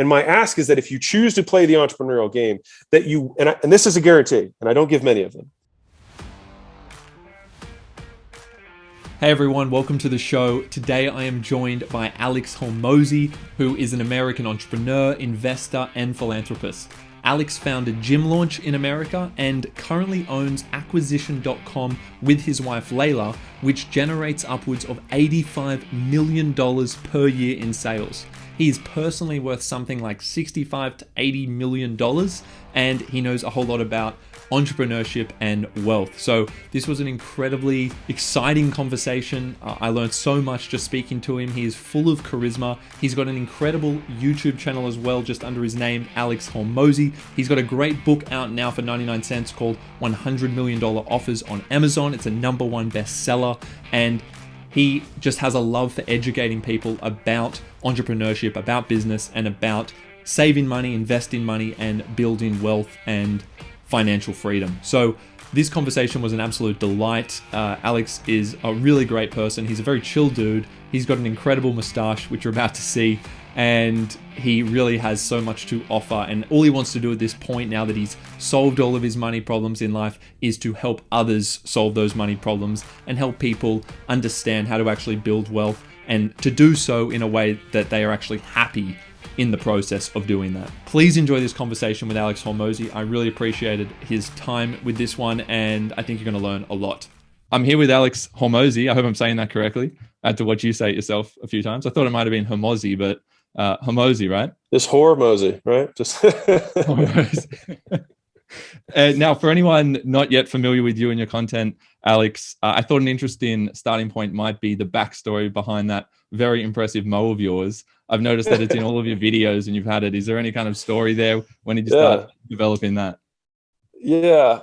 And my ask is that if you choose to play the entrepreneurial game, that you, and this is a guarantee, and I don't give many of them. Hey everyone, welcome to the show. Today I am joined by Alex Hormozi, who is an American entrepreneur, investor, and philanthropist. Alex founded Gym Launch in America and currently owns acquisition.com with his wife Layla, which generates upwards of $85 million per year in sales. He is personally worth something like $65 to $80 million, and he knows a whole lot about entrepreneurship and wealth. So this was an incredibly exciting conversation. I learned so much just speaking to him. He is full of charisma. He's got an incredible YouTube channel as well, just under his name, Alex Hormozi. He's got a great book out now for 99 cents called $100 Million Offers on Amazon. It's a #1 bestseller, and he just has a love for educating people about entrepreneurship, about business, and about saving money, investing money, and building wealth and financial freedom. So this conversation was an absolute delight. Alex is a really great person. He's a very chill dude. He's got an incredible mustache, which you're about to see, and he really has so much to offer. And all he wants to do at this point, now that he's solved all of his money problems in life, is to help others solve those money problems and help people understand how to actually build wealth, and to do so in a way that they are actually happy in the process of doing that. Please enjoy this conversation with Alex Hormozi. I really appreciated his time with this one, and I think you're going to learn a lot. I'm here with Alex Hormozi. I hope I'm saying that correctly. Add to what you say it yourself a few times. I thought it might have been Hormozi, but Hormozi, right? This Hormozi, right? Just Hormozi. Now, for anyone not yet familiar with you and your content, Alex, I thought an interesting starting point might be the backstory behind that very impressive mo of yours. I've noticed that it's in all of your videos and you've had it. Is there any kind of story there? When did you start developing that? Yeah.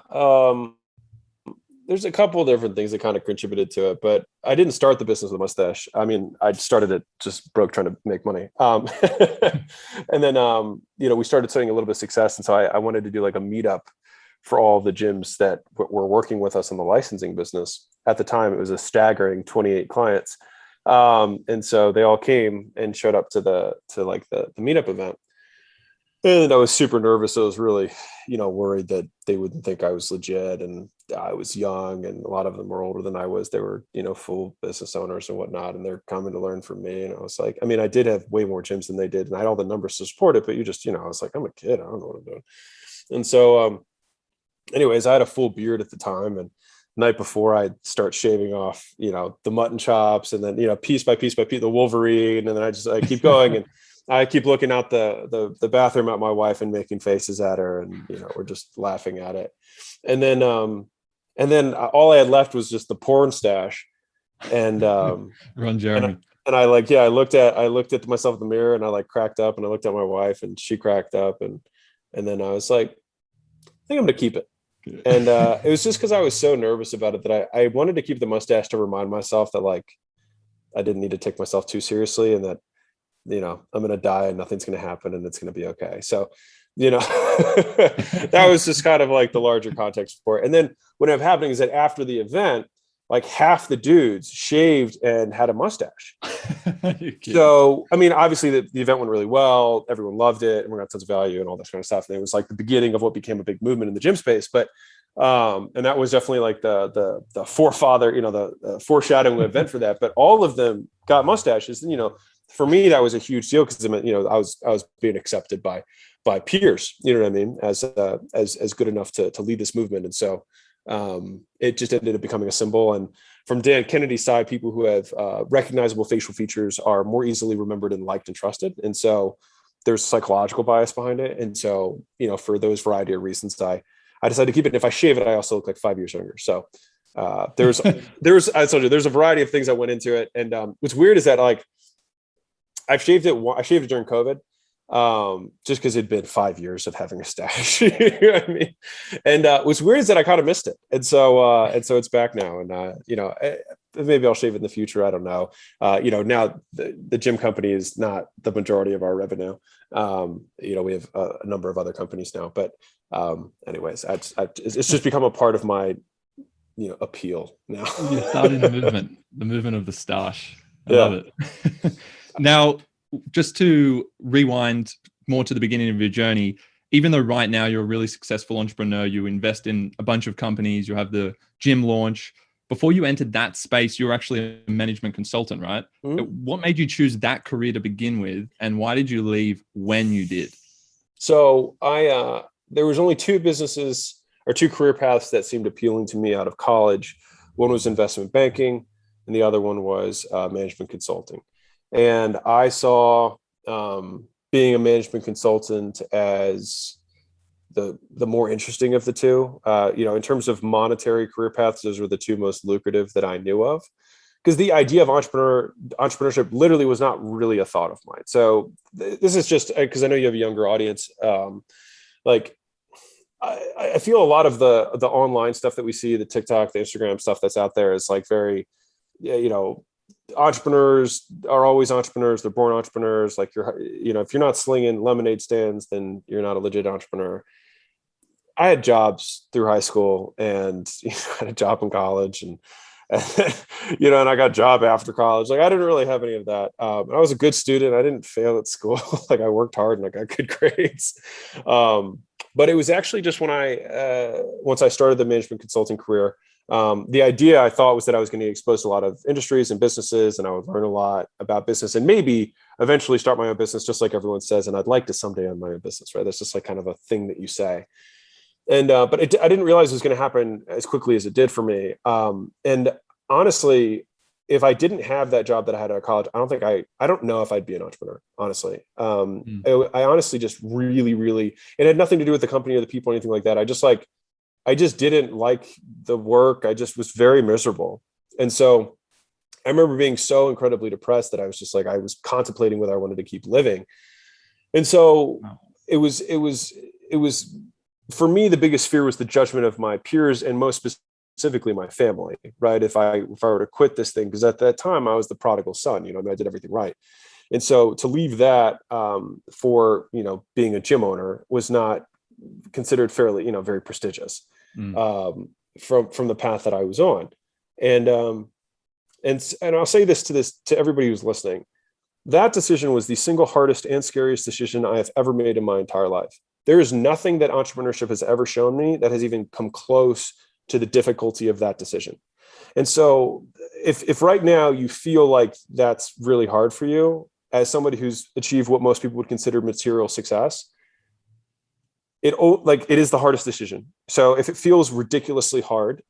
There's a couple of different things that kind of contributed to it, but I didn't start the business with a mustache. I mean, I started it just broke trying to make money. And then, we started seeing a little bit of success. And so I wanted to do like a meetup for all the gyms that were working with us in the licensing business. At the time, it was a staggering 28 clients. And so they all came and showed up to the meetup event. And I was super nervous. I was really, worried that they wouldn't think I was legit, and I was young, and a lot of them were older than I was. They were, full business owners and whatnot, and they're coming to learn from me. And I was like, I mean, I did have way more gyms than they did, and I had all the numbers to support it, but I was like, I'm a kid. I don't know what I'm doing. And so, anyways, I had a full beard at the time, and the night before I'd start shaving off, the mutton chops, and then, piece by piece, the Wolverine. And then I keep going, and I keep looking out the bathroom at my wife and making faces at her, and, we're just laughing at it. And then all I had left was just the porn stash. And, Run Jeremy. And I looked at myself in the mirror, and I cracked up, and I looked at my wife, and she cracked up. And then I was like, I think I'm going to keep it. And it was just because I was so nervous about it that I wanted to keep the mustache to remind myself that I didn't need to take myself too seriously, and that, I'm going to die and nothing's going to happen and it's going to be okay. So, that was just kind of like the larger context for it. And then what ended up happening is that after the event, half the dudes shaved and had a mustache. So, I mean, obviously the event went really well. Everyone loved it, and we got tons of value and all that kind of stuff. And it was the beginning of what became a big movement in the gym space. But, and that was definitely the forefather, the foreshadowing event for that. But all of them got mustaches. And, for me, that was a huge deal because, I was being accepted by peers, you know what I mean? As good enough to lead this movement. And so, it just ended up becoming a symbol. And from Dan Kennedy's side, people who have recognizable facial features are more easily remembered and liked and trusted. And so there's psychological bias behind it. And so, for those variety of reasons, I decided to keep it. And if I shave it, I also look like 5 years younger. So I told you, there's a variety of things that went into it. And what's weird is that I shaved it during COVID. Just because it'd been 5 years of having a stash. You know what I mean? And what's weird is that I kind of missed it. And so it's back now. And maybe I'll shave it in the future. I don't know. Now the gym company is not the majority of our revenue. We have a number of other companies now, but anyways, it's just become a part of my appeal now. You started the movement of the stash. I love it. Now, just to rewind more to the beginning of your journey, even though right now you're a really successful entrepreneur, you invest in a bunch of companies, you have the gym launch. Before you entered that space, you were actually a management consultant, right? Mm-hmm. What made you choose that career to begin with, and why did you leave when you did? So there was only two businesses or two career paths that seemed appealing to me out of college. One was investment banking, and the other one was management consulting. And I saw being a management consultant as the more interesting of the two. In terms of monetary career paths, those were the two most lucrative that I knew of. Because the idea of entrepreneurship literally was not really a thought of mine. So this is just because I know you have a younger audience. Like I feel a lot of the online stuff that we see, the TikTok, the Instagram stuff that's out there is like very, entrepreneurs are always entrepreneurs. They're born entrepreneurs. Like if you're not slinging lemonade stands, then you're not a legit entrepreneur. I had jobs through high school and I had a job in college and I got a job after college. Like I didn't really have any of that. I was a good student. I didn't fail at school. Like I worked hard and I got good grades. But it was actually just when once I started the management consulting career, the idea I thought was that I was going to get exposed to a lot of industries and businesses, and I would learn a lot about business and maybe eventually start my own business, just like everyone says. And I'd like to someday own my own business, right? That's just like kind of a thing that you say. And but I didn't realize it was going to happen as quickly as it did for me. And honestly, if I didn't have that job that I had out of college, I don't know if I'd be an entrepreneur, honestly. I honestly just really, really, it had nothing to do with the company or the people or anything like that. I just didn't like the work. I just was very miserable. And so I remember being so incredibly depressed that I was just like, I was contemplating whether I wanted to keep living. And so it was for me, the biggest fear was the judgment of my peers and most specifically my family, right? If I were to quit this thing, because at that time I was the prodigal son, I did everything right. And so to leave that for, being a gym owner was not considered fairly, very prestigious from the path that I was on. And I'll say this to everybody who's listening, that decision was the single hardest and scariest decision I have ever made in my entire life. There is nothing that entrepreneurship has ever shown me that has even come close to the difficulty of that decision. And so if right now you feel like that's really hard for you as somebody who's achieved what most people would consider material success, it is the hardest decision. So if it feels ridiculously hard,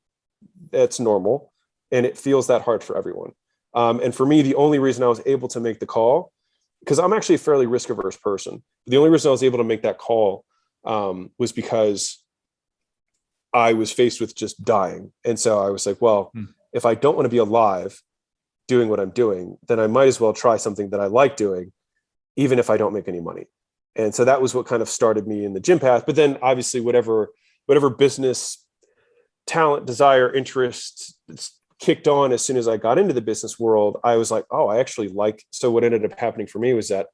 that's normal. And it feels that hard for everyone. And for me, the only reason I was able to make the call, because I'm actually a fairly risk averse person. The only reason I was able to make that call was because I was faced with just dying. And so I was like, well, if I don't want to be alive doing what I'm doing, then I might as well try something that I like doing, even if I don't make any money. And so that was what kind of started me in the gym path. But then obviously whatever business talent, desire, interest kicked on as soon as I got into the business world, I was like, oh, I actually like, so what ended up happening for me was that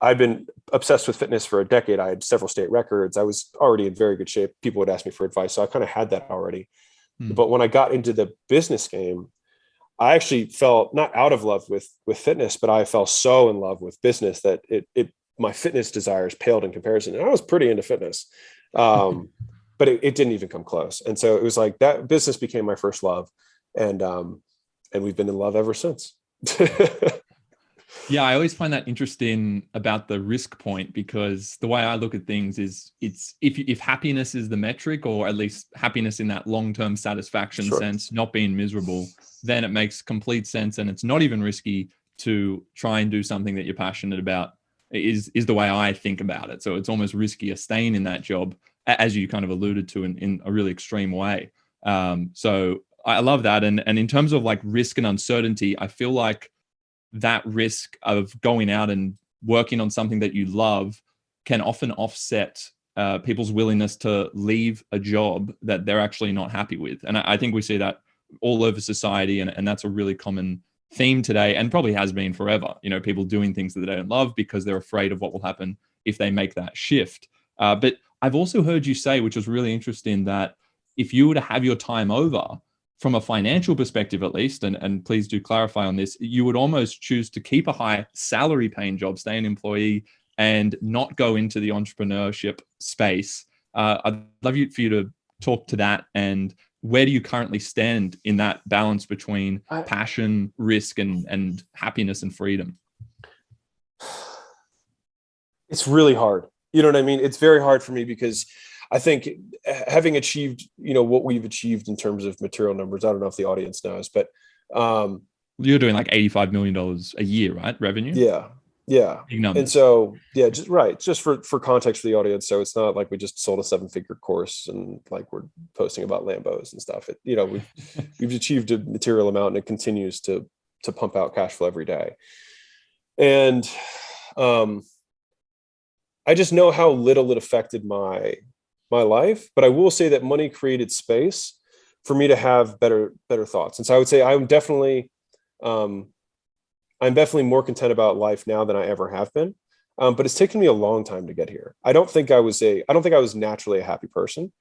I've been obsessed with fitness for a decade. I had several state records. I was already in very good shape. People would ask me for advice. So I kind of had that already. But when I got into the business game, I actually fell not out of love with fitness, but I fell so in love with business that my fitness desires paled in comparison. And I was pretty into fitness, but it didn't even come close. And so it was like that business became my first love. And we've been in love ever since. Yeah, I always find that interesting about the risk point, because the way I look at things is it's if happiness is the metric, or at least happiness in that long-term satisfaction sense, not being miserable, then it makes complete sense. And it's not even risky to try and do something that you're passionate about is the way I think about it. So it's almost riskier staying in that job, as you kind of alluded to in a really extreme way. So I love that. And in terms of like risk and uncertainty, I feel like that risk of going out and working on something that you love can often offset people's willingness to leave a job that they're actually not happy with. And I think we see that all over society. And that's a really common theme today, and probably has been forever. People doing things that they don't love because they're afraid of what will happen if they make that shift. But I've also heard you say, which was really interesting, that if you were to have your time over, from a financial perspective at least, and please do clarify on this, you would almost choose to keep a high salary paying job, stay an employee, and not go into the entrepreneurship space. I'd love for you to talk to that, and where do you currently stand in that balance between passion, risk, and happiness and freedom? It's really hard. You know what I mean? It's very hard for me because I think having achieved, what we've achieved in terms of material numbers, I don't know if the audience knows, but you're doing like $85 million a year, right? Revenue? Yeah. Big numbers. And so, just for context for the audience. So it's not like we just sold a 7-figure course and like we're posting about Lambos and stuff. We've achieved a material amount, and it continues to pump out cash flow every day. And I just know how little it affected my life, but I will say that money created space for me to have better thoughts. And so I would say I'm definitely more content about life now than I ever have been. But it's taken me a long time to get here. I don't think I was naturally a happy person.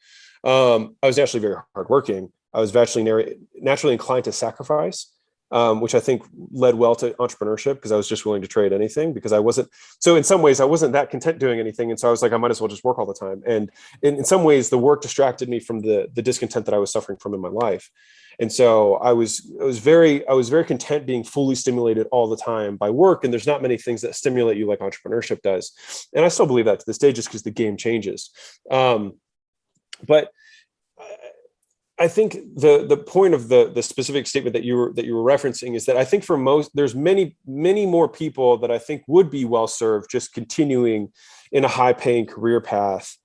I was naturally very hardworking. I was naturally inclined to sacrifice, which I think led well to entrepreneurship, because I was just willing to trade anything, because in some ways I wasn't that content doing anything. And so I was like, I might as well just work all the time. And in some ways the work distracted me from the discontent that I was suffering from in my life. And so I was very content being fully stimulated all the time by work. And there's not many things that stimulate you like entrepreneurship does. And I still believe that to this day, just because the game changes. But I think the point of the specific statement that you were referencing is that I think there's many more people that I think would be well served just continuing in a high paying career path.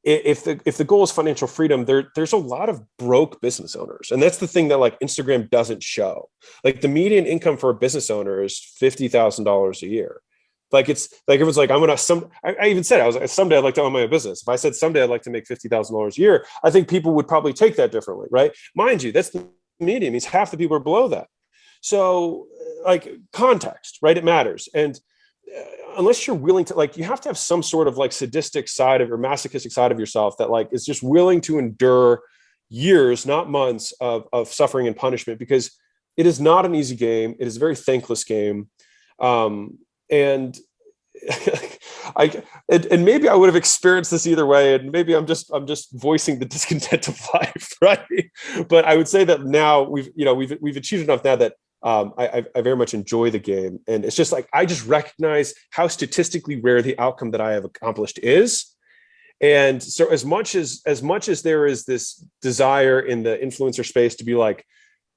If the goal is financial freedom, there's a lot of broke business owners, and that's the thing that like Instagram doesn't show. Like the median income for a business owner is $50,000 a year. Like it's like everyone's like, I even said, I was like, someday I'd like to own my own business. If I said someday I'd like to make $50,000 a year, I think people would probably take that differently, right? Mind you, that's the median. Means half the people are below that. So like context, right? It matters. And unless you're willing to, like, you have to have some sort of like sadistic side of or masochistic side of yourself that like is just willing to endure years, not months of suffering and punishment, because it is not an easy game. It is a very thankless game. And maybe I would have experienced this either way, and maybe I'm just voicing the discontent of life, right? But I would say that now we've achieved enough now that I very much enjoy the game, and it's just like I just recognize how statistically rare the outcome that I have accomplished is. And so as much as there is this desire in the influencer space to be like,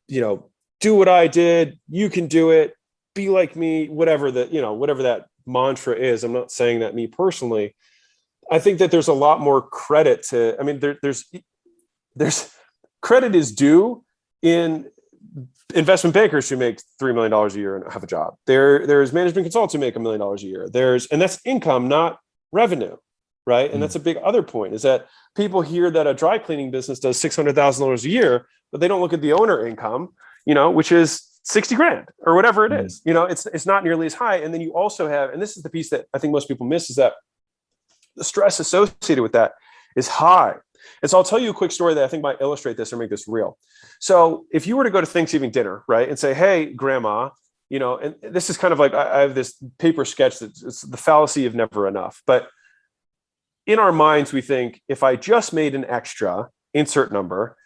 do what I did, you can do it, be like me, whatever that mantra is. I'm not saying that me personally. I think that there's a lot more credit to, I mean, there's credit is due in investment bankers who make $3 million a year and have a job. There's management consultants who make $1 million a year. And that's income, not revenue, right? And that's a big other point, is that people hear that a dry cleaning business does $600,000 a year, but they don't look at the owner income, which is $60,000 or whatever it is. It's not nearly as high. And then you also have, and this is the piece that I think most people miss, is that the stress associated with that is high. And so I'll tell you a quick story that I think might illustrate this or make this real. So if you were to go to Thanksgiving dinner, right, and say, hey, grandma, and this is kind of like, I have this paper sketch it's the fallacy of never enough. But in our minds, we think if I just made an extra, insert number,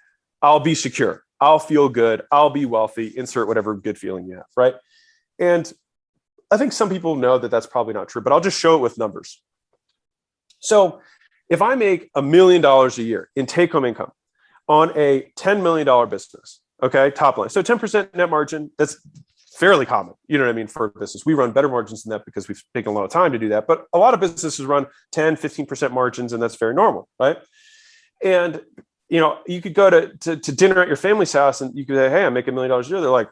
I'll be secure. I'll feel good. I'll be wealthy. Insert whatever good feeling you have, right? And I think some people know that that's probably not true, but I'll just show it with numbers. So if I make $1 million a year in take-home income on a $10 million business, okay, top line. So 10% net margin, that's fairly common, you know what I mean, for a business. We run better margins than that because we've taken a lot of time to do that. But a lot of businesses run 10, 15% margins, and that's very normal, right? And you could go to dinner at your family's house and you could say, hey, I'm making $1 million a year. They're like,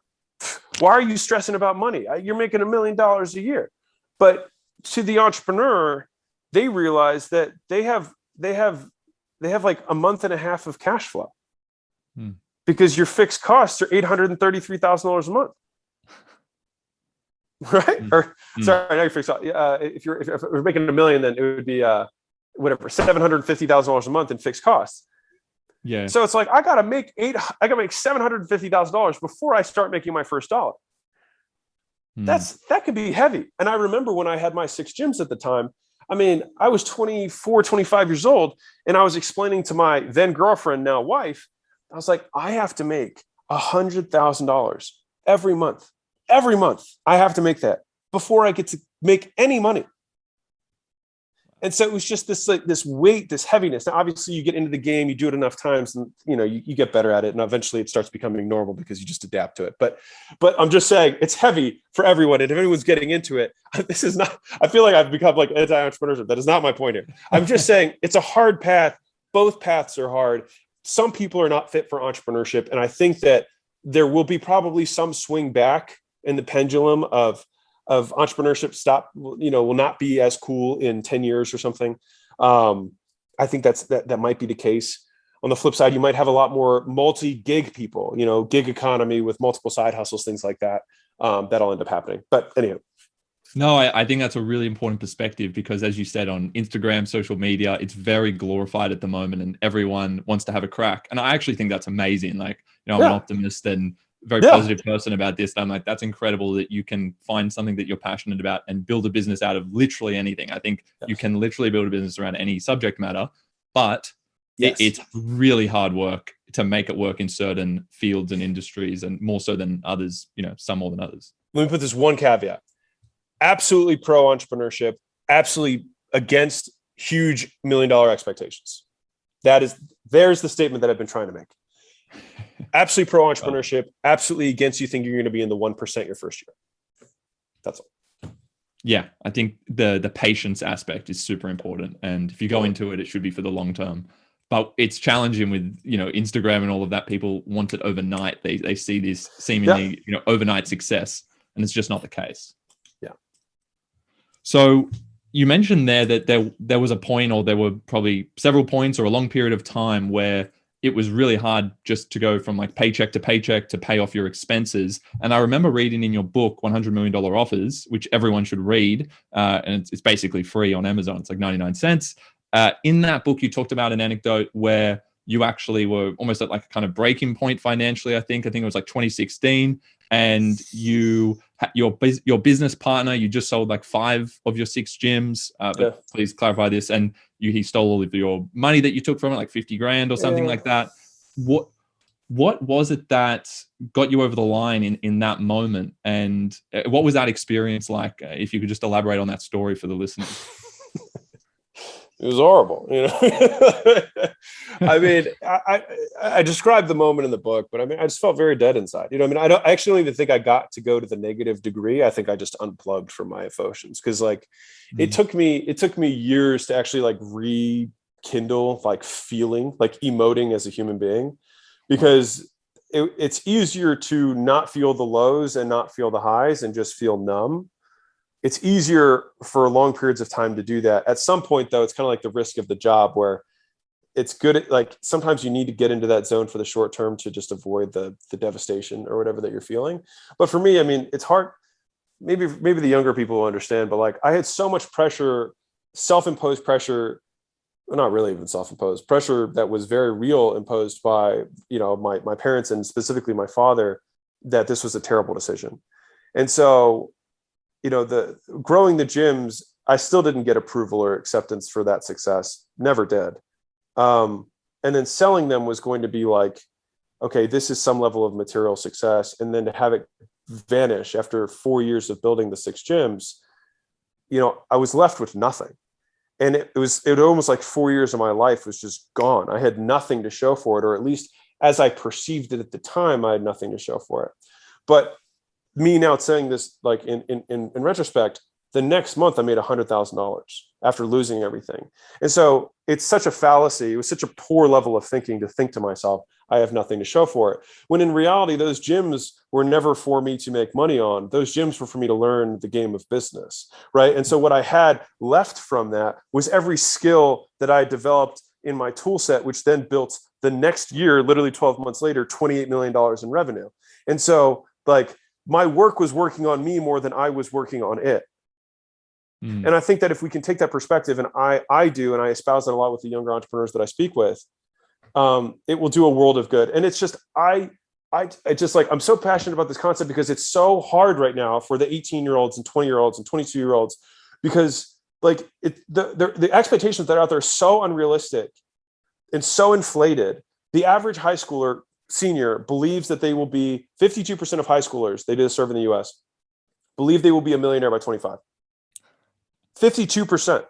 why are you stressing about money? You're making $1 million a year. But to the entrepreneur, they realize that they have like a month and a half of cash flow because your fixed costs are $833,000 a month. Right? Or sorry, now you're fixed. If you're making $1 million, then it would be $750,000 a month in fixed costs. Yeah. So it's like I gotta make $750,000 before I start making my first dollar. that could be heavy. And I remember when I had my 6 gyms at the time, I mean, I was 24, 25 years old, and I was explaining to my then girlfriend, now wife, I was like, I have to make $100,000 every month. Every month, I have to make that before I get to make any money. And so it was just this like this weight, this heaviness. Now, obviously, you get into the game, you do it enough times, and you get better at it, and eventually, it starts becoming normal because you just adapt to it. But I'm just saying, it's heavy for everyone, and if anyone's getting into it, this is not. I feel like I've become like anti-entrepreneurship. That is not my point here. I'm just saying it's a hard path. Both paths are hard. Some people are not fit for entrepreneurship, and I think that there will be probably some swing back in the pendulum of entrepreneurship will not be as cool in 10 years or something. I think that might be the case. On the flip side, you might have a lot more multi-gig people, gig economy with multiple side hustles, things like that. That'll end up happening. But anyhow. No, I think that's a really important perspective because, as you said, on Instagram, social media, it's very glorified at the moment and everyone wants to have a crack. And I actually think that's amazing. Like, I'm an optimist and very positive person about this. And I'm like, that's incredible that you can find something that you're passionate about and build a business out of literally anything. I think you can literally build a business around any subject matter, but it's really hard work to make it work in certain fields and industries, and more so than others, some more than others. Let me put this one caveat. Absolutely pro entrepreneurship, absolutely against huge $1 million expectations. There's the statement that I've been trying to make. Absolutely pro entrepreneurship, absolutely against you think you're going to be in the 1% your first year. That's all. Yeah, I think the patience aspect is super important. And if you go into it, it should be for the long term. But it's challenging with, Instagram and all of that. People want it overnight. They see this seemingly, overnight success, and it's just not the case. Yeah. So you mentioned there that there was a point, or there were probably several points or a long period of time where it was really hard just to go from like paycheck to paycheck to pay off your expenses. And I remember reading in your book, $100 Million Offers, which everyone should read. And it's basically free on Amazon. It's like 99 cents. In that book, you talked about an anecdote where you actually were almost at like a kind of breaking point financially. I think it was like 2016, and your business partner, you just sold like 5 of your 6 gyms. But please clarify this. And he stole all of your money that you took from it, like 50 grand or something like that. What was it that got you over the line in that moment? And what was that experience like? If you could just elaborate on that story for the listeners. It was horrible, I mean, I described the moment in the book, but I mean, I just felt very dead inside. I actually don't even think I got to go to the negative degree. I think I just unplugged from my emotions, because like it took me years to actually like rekindle like feeling, like emoting as a human being, because it's easier to not feel the lows and not feel the highs and just feel numb. It's easier for long periods of time to do that. At some point, though, it's kind of like the risk of the job, where it's good at, like, sometimes you need to get into that zone for the short term to just avoid the devastation or whatever that you're feeling. But for me, I mean, it's hard. Maybe the younger people will understand, but like I had so much pressure, self-imposed pressure, well, not really even self-imposed pressure, that was very real, imposed by, my parents, and specifically my father, that this was a terrible decision. And so, the growing the gyms, I still didn't get approval or acceptance for that success. Never did. And then selling them was going to be like, okay, this is some level of material success. And then to have it vanish after 4 years of building the 6 gyms, I was left with nothing. And it almost like 4 years of my life was just gone. I had nothing to show for it, or at least as I perceived it at the time, I had nothing to show for it. But me now saying this, like in retrospect, the next month I made $100,000 after losing everything. And so it's such a fallacy. It was such a poor level of thinking to think to myself, I have nothing to show for it. When in reality, those gyms were never for me to make money on. Those gyms were for me to learn the game of business, right? And so what I had left from that was every skill that I developed in my tool set, which then built the next year, literally 12 months later, $28 million in revenue. And so like, my work was working on me more than I was working on it. And I think that if we can take that perspective, and I do, and I espouse that a lot with the younger entrepreneurs that I speak with, it will do a world of good. And it's just, I I just like, I'm so passionate about this concept because it's so hard right now for the 18-year-olds and 20-year-olds and 22-year-olds, because like the expectations that are out there are so unrealistic and so inflated. The average high schooler senior believes that they will be 52% of high schoolers, they did a survey in the US, believe they will be a millionaire by 25. 52%.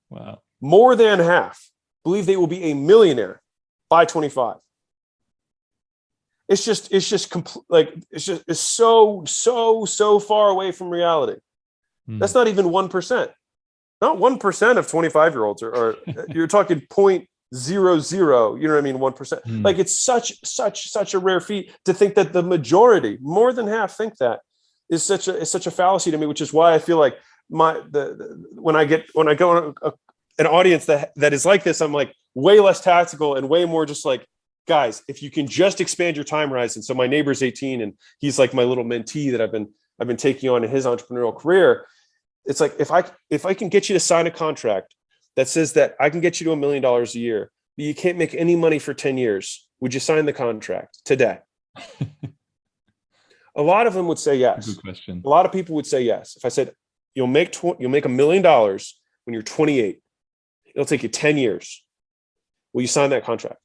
Wow. More than half believe they will be a millionaire by 25. It's so far away from reality. That's not even 1%. Not 1% of 25-year-olds or you're talking 0.00, you know what I mean? 1%. Like it's such a rare feat to think that the majority, more than half, think that is such a fallacy to me, which is why I feel like when I go on an audience that is like this, I'm like way less tactical and way more just like, guys, if you can just expand your time horizon. So my neighbor's 18 and he's like my little mentee that I've been taking on in his entrepreneurial career. It's like, if I can get you to sign a contract that says that I can get you to $1 million a year, but you can't make any money for 10 years, would you sign the contract today? A lot of them would say yes. Good question. A lot of people would say yes. If I said, you'll make $1 million when you're 28, it'll take you 10 years. Will you sign that contract?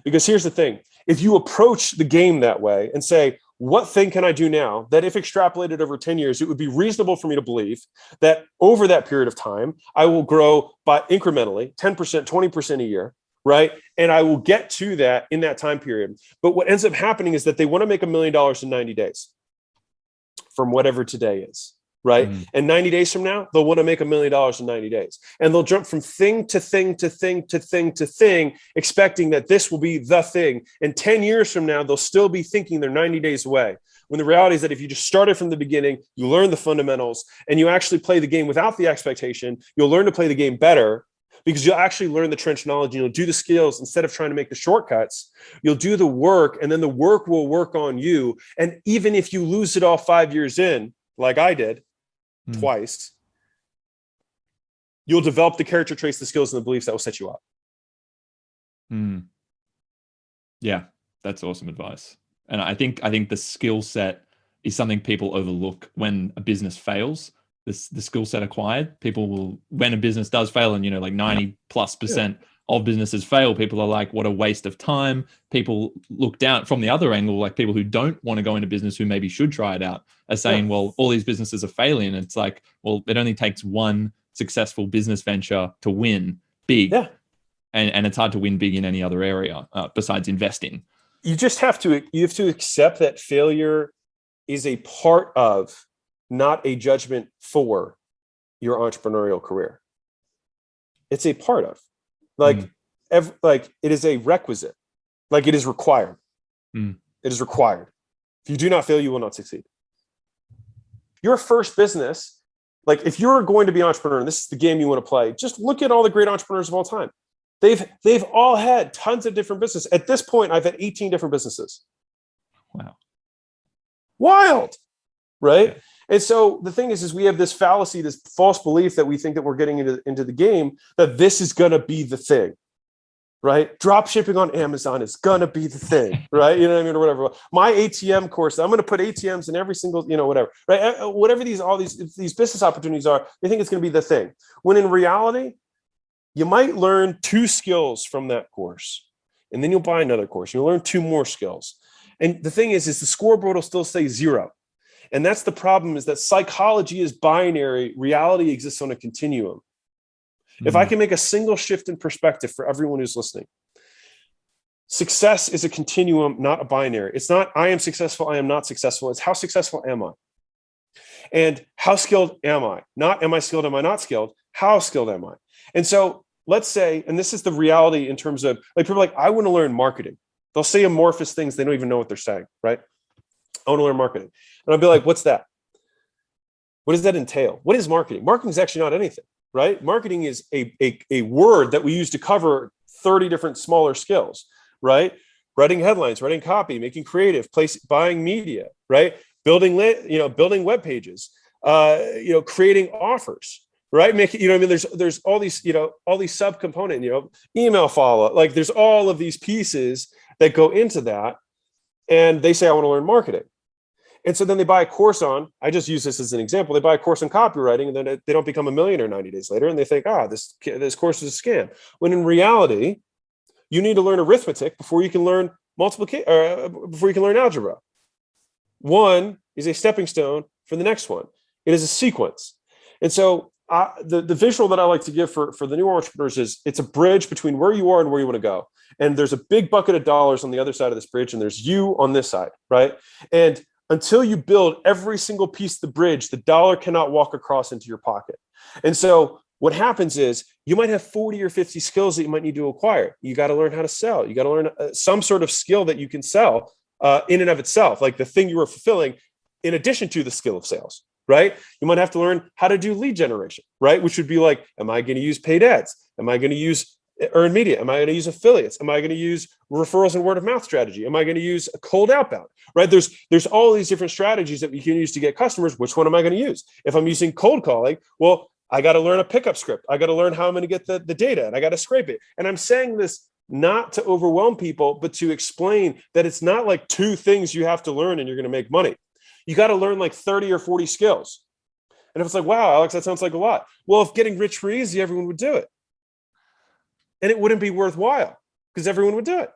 Because here's the thing. If you approach the game that way and say, what thing can I do now that if extrapolated over 10 years, it would be reasonable for me to believe that over that period of time, I will grow by incrementally 10%, 20% a year, right? And I will get to that in that time period. But what ends up happening is that they want to make $1 million in 90 days from whatever today is. Right. And 90 days from now, they'll want to make $1 million in 90 days. And they'll jump from thing to thing to thing to thing to thing, expecting that this will be the thing. And 10 years from now, they'll still be thinking they're 90 days away. When the reality is that if you just started from the beginning, you learn the fundamentals and you actually play the game without the expectation, you'll learn to play the game better because you'll actually learn the trench knowledge and you'll do the skills instead of trying to make the shortcuts. You'll do the work and then the work will work on you. And even if you lose it all 5 years in, like I did, twice, you'll develop the character traits, the skills, and the beliefs that will set you up. Yeah, that's awesome advice. And I think the skill set is something people overlook when a business fails. The skill set acquired, people will, when a business does fail, and like 90+% of businesses fail, people are like, what a waste of time. People look down from the other angle, like people who don't want to go into business who maybe should try it out are saying, well, all these businesses are failing. It's like, well, it only takes one successful business venture to win big. Yeah. And it's hard to win big in any other area besides investing. You have to accept that failure is a part of, not a judgment for your entrepreneurial career. It's a part of. Like it is a requisite, like it is required. It is required. If you do not fail, you will not succeed. Your first business, like if you're going to be an entrepreneur and this is the game you want to play, just look at all the great entrepreneurs of all time. They've all had tons of different businesses. At this point, I've had 18 different businesses. Wow. Wild, right? Yeah. And so the thing is we have this fallacy, this false belief that we think that we're getting into the game, that this is going to be the thing, right? Drop shipping on Amazon is going to be the thing, right? You know what I mean? Or whatever. My ATM course, I'm going to put ATMs in every single, whatever, right? Whatever all these business opportunities are, they think it's going to be the thing. When in reality, you might learn 2 skills from that course, and then you'll buy another course. You'll learn 2 more skills. And the thing is the scoreboard will still say 0. And that's the problem, is that psychology is binary. Reality exists on a continuum. If I can make a single shift in perspective for everyone who's listening, success is a continuum, not a binary. It's not I am successful, I am not successful. It's how successful am I? And how skilled am I? Not am I skilled, am I not skilled? How skilled am I? And so let's say, and this is the reality in terms of like people are like, I want to learn marketing. They'll say amorphous things. They don't even know what they're saying, right? I want to learn marketing. And I'll be like, what's that? What does that entail? What is marketing? Marketing is actually not anything, right? Marketing is a word that we use to cover 30 different smaller skills, right? Writing headlines, writing copy, making creative, buying media, right? Building web pages, creating offers, right? There's all these, all these subcomponent, email follow, like there's all of these pieces that go into that. and they say, I want to learn marketing. And so then they buy a course on, I just use this as an example, they buy a course on copywriting, and then they don't become a millionaire 90 days later. And they think, this course is a scam. When in reality, you need to learn arithmetic before you can learn before you can learn algebra. One is a stepping stone for the next one. It is a sequence. And so the visual that I like to give for the new entrepreneurs is it's a bridge between where you are and where you want to go. And there's a big bucket of dollars on the other side of this bridge, and there's you on this side, right? And until you build every single piece of the bridge, the dollar cannot walk across into your pocket. And so what happens is you might have 40 or 50 skills that you might need to acquire. You got to learn how to sell. You got to learn some sort of skill that you can sell in and of itself, like the thing you are fulfilling in addition to the skill of sales, right? You might have to learn how to do lead generation, right? Which would be like, am I going to use paid ads? Am I going to use earned media? Am I going to use affiliates? Am I going to use referrals and word of mouth strategy? Am I going to use a cold outbound, right? There's all these different strategies that we can use to get customers. Which one am I going to use? If I'm using cold calling, well, I got to learn a pickup script. I got to learn how I'm going to get the data, and I got to scrape it. And I'm saying this not to overwhelm people, but to explain that it's not like 2 things you have to learn and you're going to make money. You got to learn like 30 or 40 skills. And if it's like, wow, Alex, that sounds like a lot. Well, if getting rich were easy, everyone would do it. And it wouldn't be worthwhile because everyone would do it.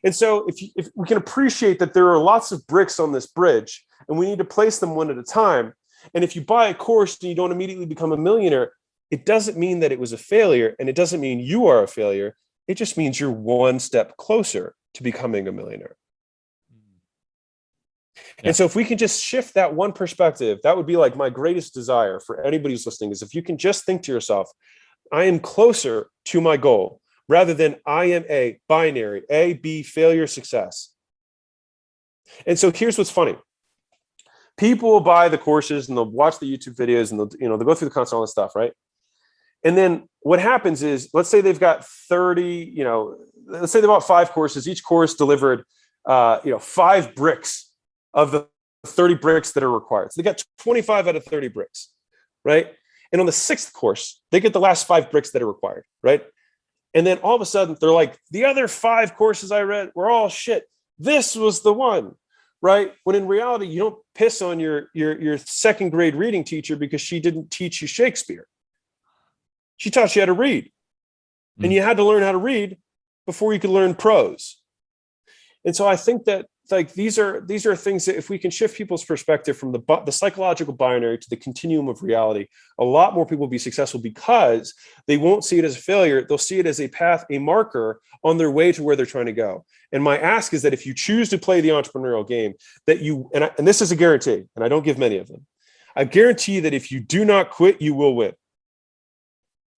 And so if we can appreciate that there are lots of bricks on this bridge and we need to place them one at a time. And if you buy a course and you don't immediately become a millionaire, it doesn't mean that it was a failure, and it doesn't mean you are a failure. It just means you're one step closer to becoming a millionaire. Yeah. And so if we can just shift that one perspective, that would be like my greatest desire for anybody who's listening, is if you can just think to yourself, I am closer to my goal, rather than I am a binary, A, B, failure, success. And so here's what's funny. People will buy the courses and they'll watch the YouTube videos and they'll go through the content, all this stuff, right? And then what happens is, let's say they've got 30, let's say they bought 5 courses. Each course delivered, 5 bricks of the 30 bricks that are required. So they got 25 out of 30 bricks, right? And on the 6th course, they get the last 5 bricks that are required, right? And then all of a sudden, they're like, the other 5 courses I read were all shit. This was the one, right? When in reality, you don't piss on your 2nd grade reading teacher because she didn't teach you Shakespeare. She taught you how to read. And you had to learn how to read before you could learn prose. And so I think that like these are things that if we can shift people's perspective from the psychological binary to the continuum of reality, a lot more people will be successful because they won't see it as a failure. They'll see it as a path, a marker on their way to where they're trying to go. And my ask is that if you choose to play the entrepreneurial game, that you, and this is a guarantee, and I don't give many of them, I guarantee that if you do not quit, you will win.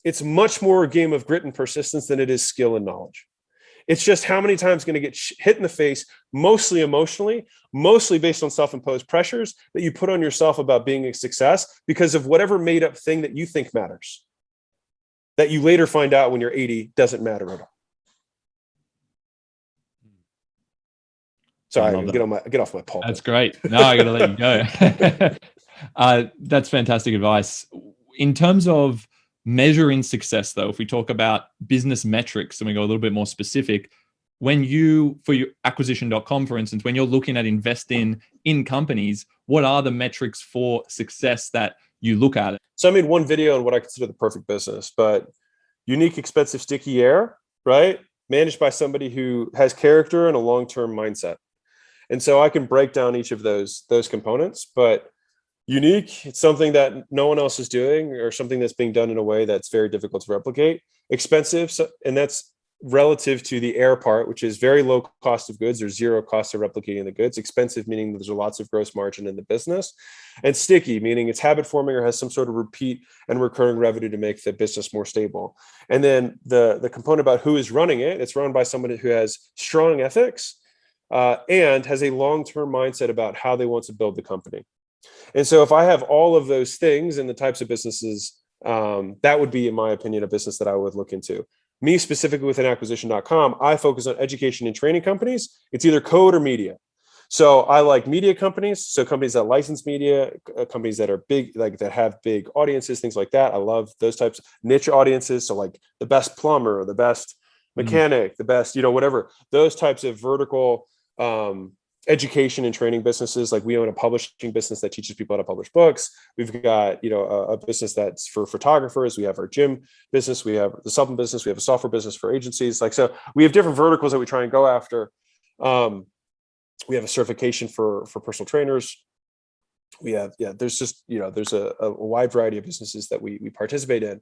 It's much more a game of grit and persistence than it is skill and knowledge. It's just how many times going to get hit in the face, mostly emotionally, mostly based on self-imposed pressures that you put on yourself about being a success because of whatever made up thing that you think matters, that you later find out when you're 80 doesn't matter at all. Sorry, get off my pulpit. That's great. No, I got to let you go. That's fantastic advice. In terms of measuring success, though, if we talk about business metrics and we go a little bit more specific, when you, for your acquisition.com, for instance, when you're looking at investing in companies, what are the metrics for success that you look at? So I made one video on what I consider the perfect business, but unique, expensive, sticky air, right? Managed by somebody who has character and a long-term mindset. And so I can break down each of those components, but unique, it's something that no one else is doing or something that's being done in a way that's very difficult to replicate. Expensive, and that's relative to the air part, which is very low cost of goods or zero cost of replicating the goods. Expensive, meaning there's lots of gross margin in the business. And sticky, meaning it's habit forming or has some sort of repeat and recurring revenue to make the business more stable. And then the component about who is running it, it's run by somebody who has strong ethics and has a long-term mindset about how they want to build the company. And so if I have all of those things in the types of businesses, that would be, in my opinion, a business that I would look into. Me specifically within acquisition.com, I focus on education and training companies. It's either code or media. So I like media companies. So companies that license media, companies that are big, like that have big audiences, things like that. I love those types of niche audiences. So like the best plumber, the best mechanic, the best, whatever, those types of vertical education and training businesses. Like we own a publishing business that teaches people how to publish books. We've got, a business that's for photographers. We have our gym business. We have the supplement business. We have a software business for agencies. Like, so we have different verticals that we try and go after. We have a certification for personal trainers. We have, there's just, there's a wide variety of businesses that we participate in.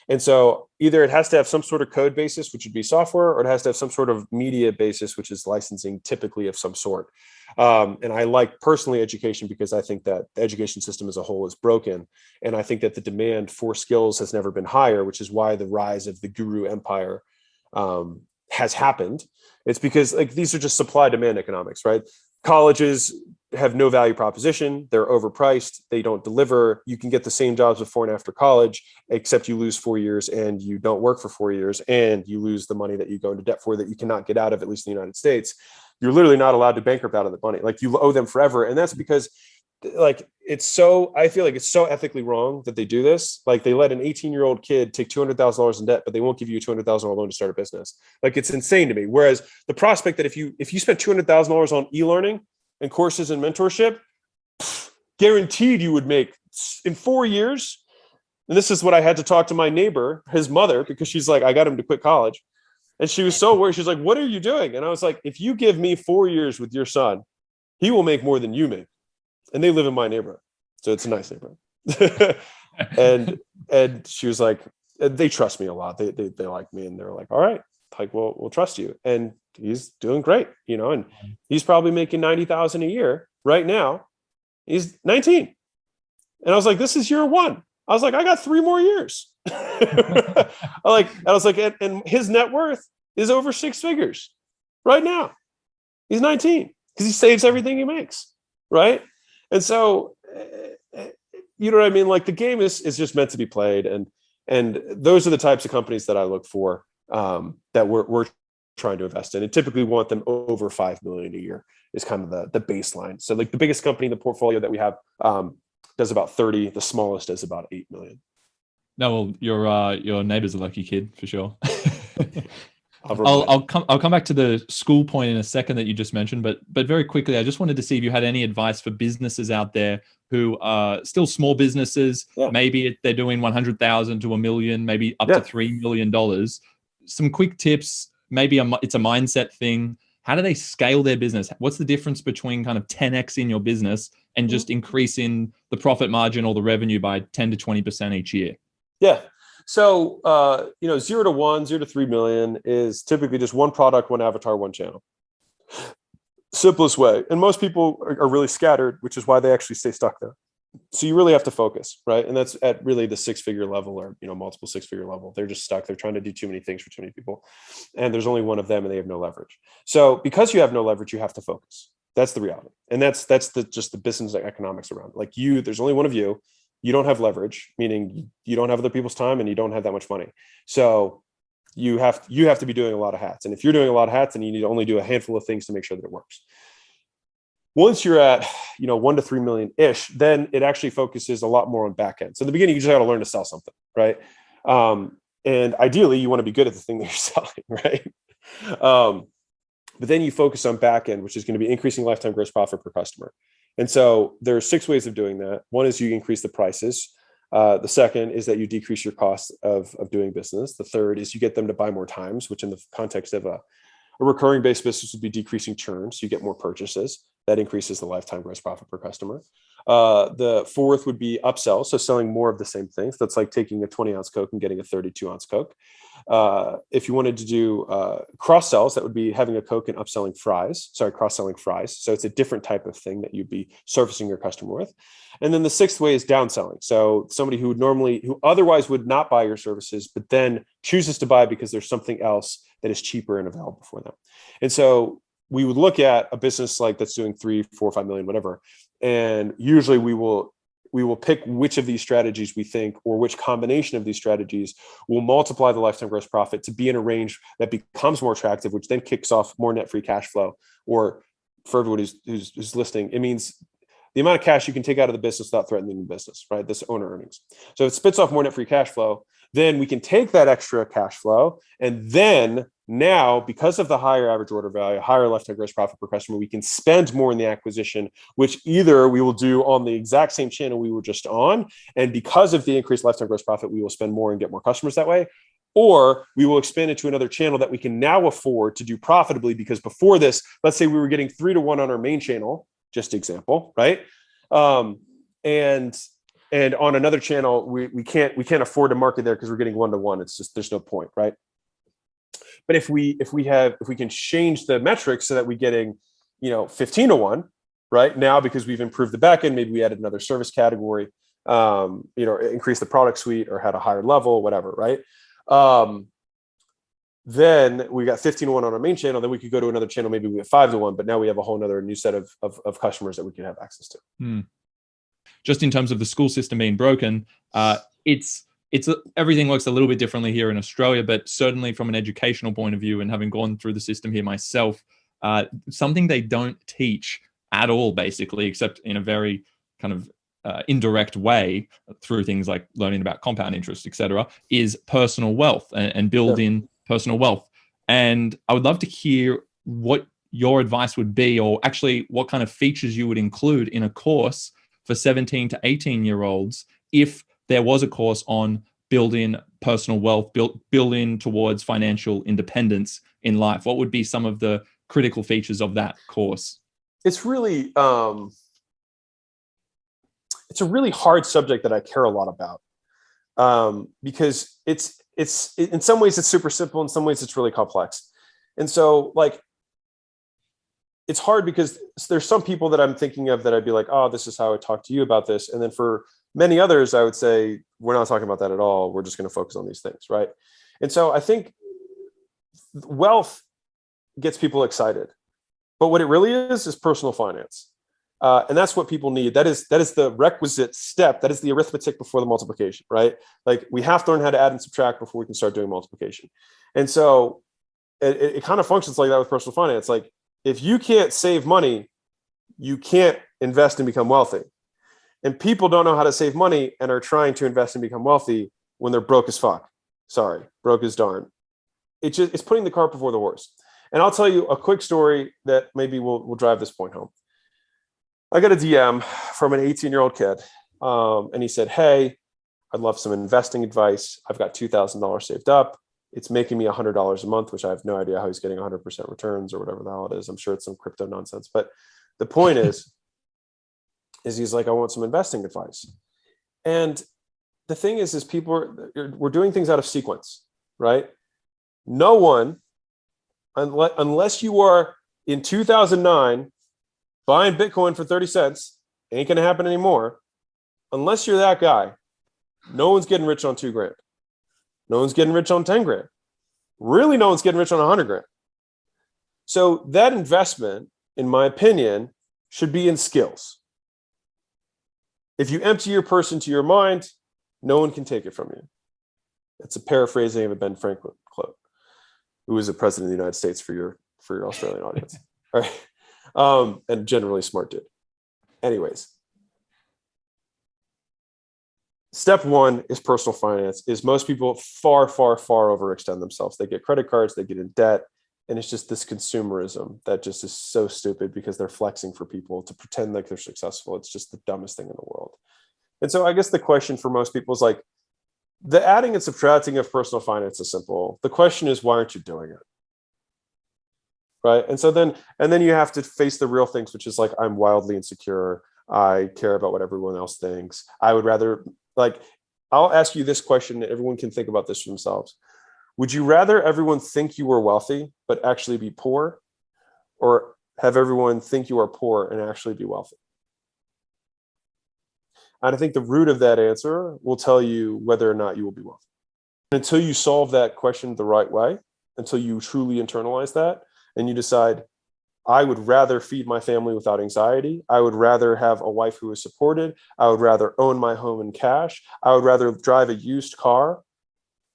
And so either it has to have some sort of code basis, which would be software, or it has to have some sort of media basis, which is licensing, typically of some sort. And I like personally education because I think that the education system as a whole is broken. And I think that the demand for skills has never been higher, which is why the rise of the guru empire has happened. It's because these are just supply demand economics, right? Colleges have no value proposition. They're overpriced. They don't deliver. You can get the same jobs before and after college, except you lose 4 years and you don't work for 4 years and you lose the money that you go into debt for that you cannot get out of, at least in the United States. You're literally not allowed to bankrupt out of the money. You owe them forever. And that's because I feel like it's so ethically wrong that they do this. They let an 18-year-old kid take $200,000 in debt, but they won't give you a $200,000 loan to start a business. It's insane to me. Whereas the prospect that if you spent $200,000 on e-learning and courses and mentorship, guaranteed you would make in 4 years. And this is what I had to talk to my neighbor, his mother, because she's like, I got him to quit college. And she was so worried. She's like, what are you doing? And I was like, if you give me 4 years with your son, he will make more than you make. And they live in my neighborhood. So it's a nice neighborhood. and she was like, they trust me a lot. They like me. And they're like, all right, we'll trust you. And he's doing great, and he's probably making $90,000 a year right now. He's 19. And I was like, this is year one. I was like, I got 3 more years. I was like, and his net worth is over 6 figures right now. He's 19 because he saves everything he makes. Right. And so, you know what I mean? The game is just meant to be played. And those are the types of companies that I look for, that we're trying to invest in, and typically want them over 5 million a year is kind of the baseline. So the biggest company in the portfolio that we have does about 30. The smallest does about 8 million. No, well, your neighbor's a lucky kid for sure. I'll come back to the school point in a second that you just mentioned, but very quickly, I just wanted to see if you had any advice for businesses out there who are still small businesses. Yeah. Maybe they're doing 100,000 to $1 million, maybe up to $3 million. Some quick tips. Maybe it's a mindset thing. How do they scale their business? What's the difference between kind of 10x in your business and just increasing the profit margin or the revenue by 10 to 20% each year? Yeah. So, 0 to 1, 0 to 3 million is typically just one product, one avatar, one channel. Simplest way. And most people are really scattered, which is why they actually stay stuck there. So you really have to focus, right? And that's at really the 6-figure level or, multiple 6-figure level. They're just stuck. They're trying to do too many things for too many people. And there's only one of them and they have no leverage. So because you have no leverage, you have to focus. That's the reality. And that's just the business economics around it. There's only one of you. You don't have leverage, meaning you don't have other people's time and you don't have that much money. So you have to be doing a lot of hats. And if you're doing a lot of hats, then you need to only do a handful of things to make sure that it works. Once you're at, 1 to 3 million ish, then it actually focuses a lot more on back end. So in the beginning, you just got to learn to sell something, right? And ideally you want to be good at the thing that you're selling, right? But then you focus on back end, which is going to be increasing lifetime gross profit per customer. And so there are 6 ways of doing that. One is you increase the prices. The second is that you decrease your cost of doing business. The third is you get them to buy more times, which in the context of a recurring based business would be decreasing churn. So you get more purchases. That increases the lifetime gross profit per customer. The fourth would be upsell. So selling more of the same things. That's like taking a 20-ounce Coke and getting a 32-ounce Coke. If you wanted to do cross sells, that would be having a Coke and upselling fries. Cross-selling fries. So it's a different type of thing that you'd be servicing your customer with. And then the sixth way is downselling. So somebody who otherwise would not buy your services, but then chooses to buy because there's something else that is cheaper and available for them. And so we would look at a business that's doing 3, 4, 5 million, whatever. And usually we will pick which of these strategies we think, or which combination of these strategies will multiply the lifetime gross profit to be in a range that becomes more attractive, which then kicks off more net free cash flow. Or for everyone who's listening, it means the amount of cash you can take out of the business without threatening the business, right? This owner earnings. So if it spits off more net free cash flow, then we can take that extra cash flow and then Now, because of the higher average order value, higher lifetime gross profit per customer, we can spend more in the acquisition, which either we will do on the exact same channel we were just on. And because of the increased lifetime gross profit, we will spend more and get more customers that way. Or we will expand into another channel that we can now afford to do profitably, because before this, let's say we were getting 3-to-1 on our main channel, just example, right? And on another channel, we can't afford to market there because we're getting 1-to-1. It's just, there's no point, right? But if we can change the metrics so that we're getting, 15-to-1 right now, because we've improved the back end, maybe we added another service category, increased the product suite or had a higher level, whatever, right? Then we got 15-to-1 on our main channel. Then we could go to another channel. Maybe we have 5-to-1, but now we have a whole nother new set of customers that we can have access to. Just in terms of the school system being broken, it's everything works a little bit differently here in Australia, but certainly from an educational point of view, and having gone through the system here myself, something they don't teach at all, basically, except in a very kind of indirect way through things like learning about compound interest, etc., is personal wealth and building personal wealth. And I would love to hear what your advice would be, or actually what kind of features you would include in a course for 17 to 18-year-olds if there was a course on building personal wealth, building towards financial independence in life. What would be some of the critical features of that course? It's really it's a really hard subject that I care a lot about, because it's in some ways it's super simple, in some ways it's really complex. And so it's hard because there's some people that I'm thinking of that I'd be like, oh, this is how I talk to you about this. And then for many others, I would say, we're not talking about that at all. We're just going to focus on these things, right? And so I think wealth gets people excited, but what it really is personal finance. And that's what people need. That is the requisite step. That is the arithmetic before the multiplication, right? Like, we have to learn how to add and subtract before we can start doing multiplication. And so it kind of functions like that with personal finance. Like, if you can't save money, you can't invest and become wealthy. And people don't know how to save money and are trying to invest and become wealthy when they're broke as fuck. Sorry, broke as darn. It's putting the cart before the horse. And I'll tell you a quick story that maybe will drive this point home. I got a DM from an 18-year-old kid, and he said, hey, I'd love some investing advice. I've got $2,000 saved up. It's making me $100 a month, which I have no idea how he's getting 100% returns or whatever the hell it is. I'm sure it's some crypto nonsense. But the point is he's like, I want some investing advice. And the thing is people we're doing things out of sequence, right? No one, unless you are in 2009 buying Bitcoin for 30 cents, ain't going to happen anymore. Unless you're that guy, no one's getting rich on $2,000. No one's getting rich on 10 grand. Really, no one's getting rich on 100 grand. So that investment, in my opinion, should be in skills. If you empty your purse into your mind, no one can take it from you. It's a paraphrasing of a Ben Franklin quote, who was a president of the United States for your Australian audience. All right. And generally smart dude. Anyways. Step one is personal finance. Is most people far, far, far overextend themselves. They get credit cards, they get in debt, and it's just this consumerism that just is so stupid because they're flexing for people to pretend like they're successful. It's just the dumbest thing in the world. And so I guess the question for most people is like, the adding and subtracting of personal finance is simple. The question is, why aren't you doing it? Right? And so then you have to face the real things, which is like, I'm wildly insecure. I care about what everyone else thinks. I would rather, I'll ask you this question, and everyone can think about this for themselves. Would you rather everyone think you were wealthy, but actually be poor, or have everyone think you are poor and actually be wealthy? And I think the root of that answer will tell you whether or not you will be wealthy. Until you solve that question the right way, until you truly internalize that, and you decide, I would rather feed my family without anxiety. I would rather have a wife who is supported. I would rather own my home in cash. I would rather drive a used car,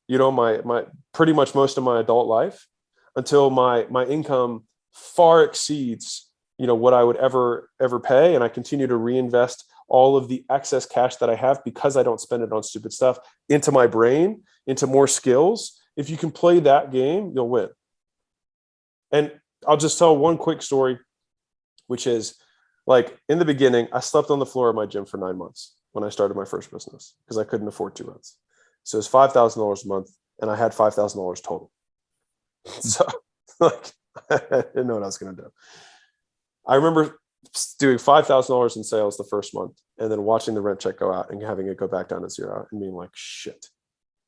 my pretty much most of my adult life, until my income far exceeds, what I would ever pay. And I continue to reinvest all of the excess cash that I have, because I don't spend it on stupid stuff, into my brain, into more skills. If you can play that game, you'll win. And I'll just tell one quick story, which is like in the beginning, I slept on the floor of my gym for 9 months when I started my first business because I couldn't afford 2 rents. So it's $5,000 a month, and I had $5,000 total. So like, I didn't know what I was going to do. I remember doing $5,000 in sales the first month, and then watching the rent check go out and having it go back down to zero and being like, shit,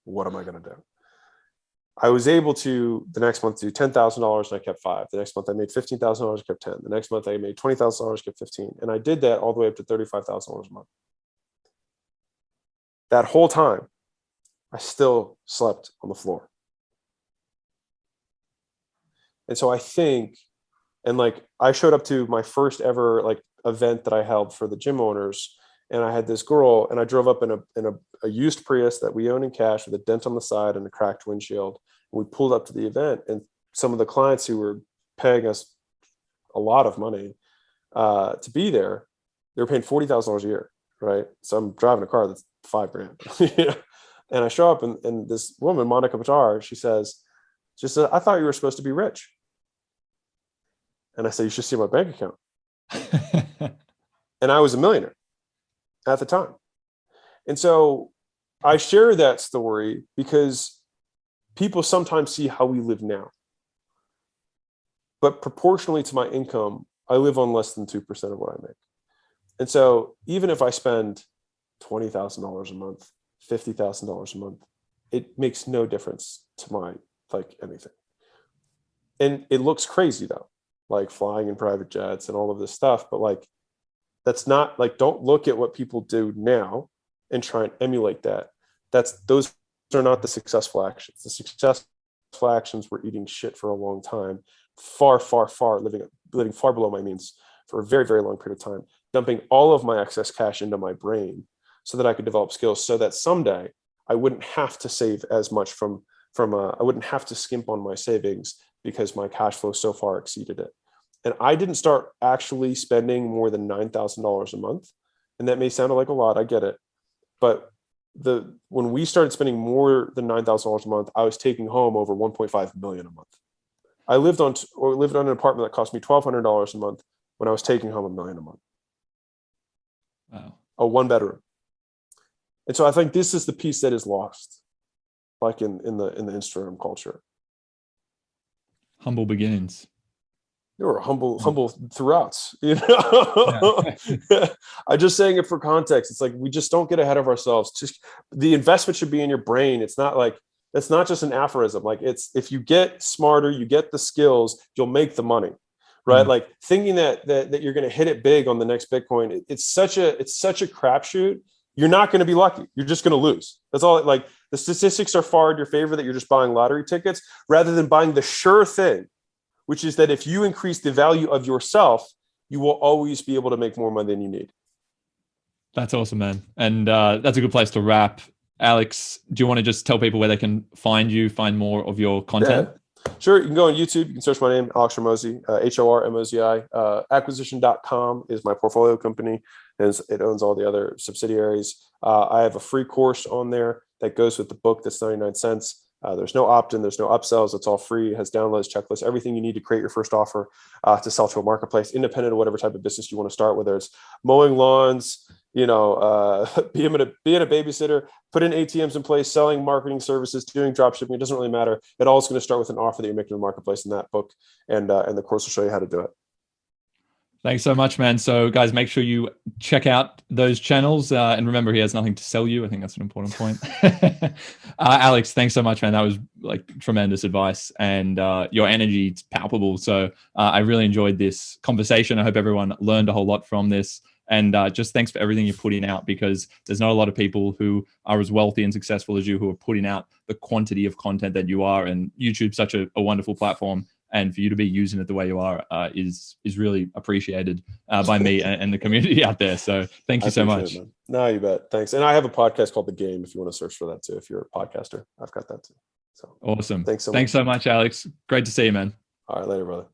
what am I going to do? I was able to the next month do $10,000 and I kept 5. The next month I made $15,000, kept 10. The next month I made $20,000, kept 15. And I did that all the way up to $35,000 a month. That whole time, I still slept on the floor. And so I think, and like I showed up to my first ever like event that I held for the gym owners, and I had this girl, and I drove up in a used Prius that we own in cash with a dent on the side and a cracked windshield. And we pulled up to the event, and some of the clients who were paying us a lot of money to be there, they were paying $40,000 a year, right? So I'm driving a car that's $5,000. And I show up, and this woman, Monica Patar, she says, I thought you were supposed to be rich. And I said, you should see my bank account. And I was a millionaire at the time. And so I share that story because people sometimes see how we live now. But proportionally to my income, I live on less than 2% of what I make. And so even if I spend $20,000 a month, $50,000 a month, it makes no difference to my like anything. And it looks crazy though, like flying in private jets and all of this stuff. But like, that's not like, don't look at what people do now and try and emulate that. Those are not the successful actions. The successful actions were eating shit for a long time, far, far, far, living far below my means for a very, very long period of time, dumping all of my excess cash into my brain so that I could develop skills so that someday I wouldn't have to save as much I wouldn't have to skimp on my savings because my cash flow so far exceeded it. And I didn't start actually spending more than $9,000 a month. And that may sound like a lot, I get it. But when we started spending more than $9,000 a month, I was taking home over $1.5 million a month. I lived on an apartment that cost me $1,200 a month when I was taking home $1 million a month. Wow. A 1-bedroom. And so I think this is the piece that is lost, like in the Instagram culture. Humble beginnings. They were humble throughout, you know. Yeah. I'm just saying it for context. It's like we just don't get ahead of ourselves. Just the investment should be in your brain. It's not like that's not just an aphorism. Like it's if you get smarter, you get the skills, you'll make the money, right? Like thinking that you're going to hit it big on the next Bitcoin. It's such a crapshoot. You're not going to be lucky. You're just going to lose. That's all. Like the statistics are far in your favor that you're just buying lottery tickets rather than buying the sure thing, which is that if you increase the value of yourself, you will always be able to make more money than you need. That's awesome, man. And that's a good place to wrap. Alex, do you want to just tell people where they can find you, find more of your content? Yeah. Sure. You can go on YouTube. You can search my name, Alex Hormozi, Hormozi. Acquisition.com is my portfolio company. It owns all the other subsidiaries. I have a free course on there that goes with the book that's 99 cents. There's no opt-in, there's no upsells. It's all free. It has downloads, checklists, everything you need to create your first offer to sell to a marketplace, independent of whatever type of business you want to start, whether it's mowing lawns, being a babysitter, putting ATMs in place, selling marketing services, doing drop shipping. It doesn't really matter. It all is going to start with an offer that you're making in the marketplace in that book. And the course will show you how to do it. Thanks so much, man. So guys, make sure you check out those channels. And remember, he has nothing to sell you. I think that's an important point. Alex, thanks so much, man. That was like tremendous advice, and your energy is palpable. So I really enjoyed this conversation. I hope everyone learned a whole lot from this. And just thanks for everything you're putting out, because there's not a lot of people who are as wealthy and successful as you who are putting out the quantity of content that you are. And YouTube's such a wonderful platform. And for you to be using it the way you are is really appreciated by me and the community out there. So thank you so much. No, you bet. Thanks. And I have a podcast called The Game if you want to search for that too. If you're a podcaster, I've got that too. So awesome. Thanks so much. Thanks so much, Alex. Great to see you, man. All right, later, brother.